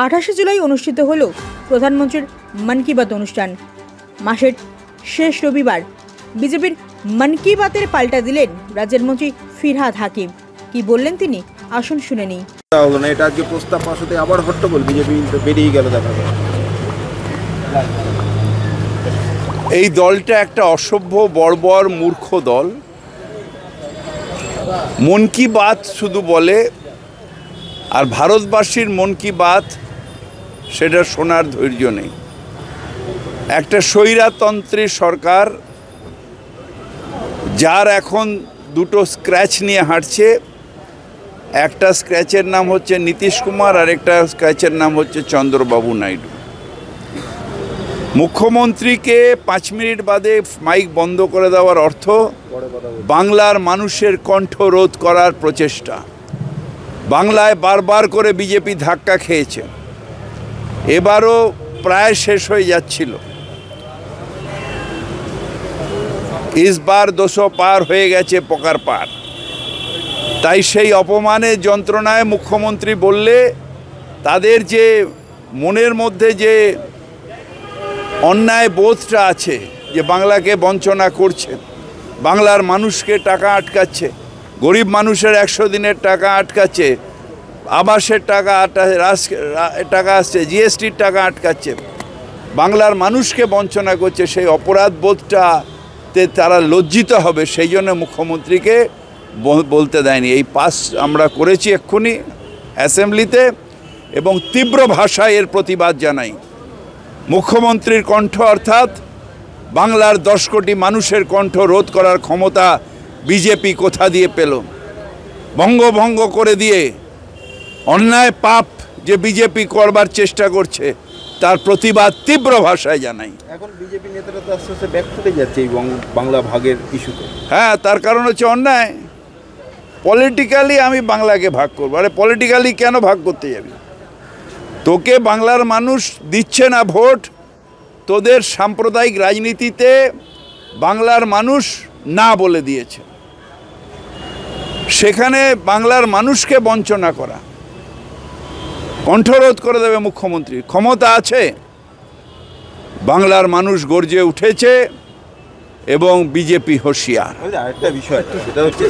28 জুলাই অনুষ্ঠিত হলো প্রধানমন্ত্রীর মন কি বাত অনুষ্ঠান। মাসের শেষ রবিবার বিজেপির মন কি বাতের পাল্টা দিলেন রাজ্যের মন্ত্রী ফিরহাদ হাকিম। কি বললেন তিনি, আসুন শুনে নিই। এটা আজকে প্রস্তাব পাশ হতে আবার হট্টগোল, বিজেপি বেরিয়ে গেল। দেখা গেল এই দলটা একটা অসভ্য বর্বর মূর্খ দল। মন কি বাত শুধু বলে, আর ভারতবাসীর মন কি বাত সেটা শোনার ধৈর্য নেই। একটা স্বৈরতন্ত্রী সরকার, যার এখন দুটো স্ক্র্যাচ নিয়ে হাঁটছে। একটা স্ক্র্যাচের নাম হচ্ছে নীতিশ কুমার, আর একটা স্ক্র্যাচের নাম হচ্ছে চন্দ্রবাবু নাইডু। মুখ্যমন্ত্রীকে 5 মিনিট বাদে মাইক বন্ধ করে দেওয়ার অর্থ বাংলার মানুষের কণ্ঠ রোধ করার প্রচেষ্টা। বাংলায় বারবার করে বিজেপি ধাক্কা খেয়েছে, এবারও প্রায় শেষ হয়ে যাচ্ছিল। ইসবার 200 পার হয়ে গেছে পোকার পার। তাই সেই অপমানের যন্ত্রণায় মুখ্যমন্ত্রী বললে তাদের যে মনের মধ্যে যে অন্যায় বোধটা আছে, যে বাংলাকে বঞ্চনা করছে, বাংলার মানুষকে টাকা আটকাচ্ছে, গরিব মানুষের 100 দিনের টাকা আটকাচ্ছে, আবাসের টাকা আসছে, জিএসটির টাকা আটকাচ্ছে, বাংলার মানুষকে বঞ্চনা করছে, সেই অপরাধ বোধটাতে তারা লজ্জিত হবে। সেই জন্য মুখ্যমন্ত্রীকে বলতে দেয়নি। এই পাস আমরা করেছি এক্ষুনি অ্যাসেম্বলিতে, এবং তীব্র ভাষায় এর প্রতিবাদ জানাই। মুখ্যমন্ত্রীর কণ্ঠ অর্থাৎ বাংলার 10 কোটি মানুষের কণ্ঠ রোধ করার ক্ষমতা বিজেপি কোথা দিয়ে পেল? ভঙ্গ করে দিয়ে অন্যায় পাপ যে বিজেপি করবার চেষ্টা করছে, তার প্রতিবাদ তীব্র ভাষায় জানাই। এখন বিজেপি নেতারা তো আস্তে আস্তে ব্যাক করে যাচ্ছে এই বাংলা ভাগের ইস্যুতে। হ্যাঁ, তার কারণ হচ্ছে অন্যায়। পলিটিক্যালি আমি বাংলাকে ভাগ করবো। আরে পলিটিক্যালি কেন ভাগ করতে যাবি? তোকে বাংলার মানুষ দিচ্ছে না ভোট। তোদের সাম্প্রদায়িক রাজনীতিতে বাংলার মানুষ না বলে দিয়েছে। সেখানে বাংলার মানুষকে বঞ্চনা করা, কণ্ঠরোধ করে দেবে মুখ্যমন্ত্রী। ক্ষমতা আছে, বাংলার মানুষ গর্জে উঠেছে এবং বিজেপি হুঁশিয়ার। আরেকটা বিষয়, সেটা হচ্ছে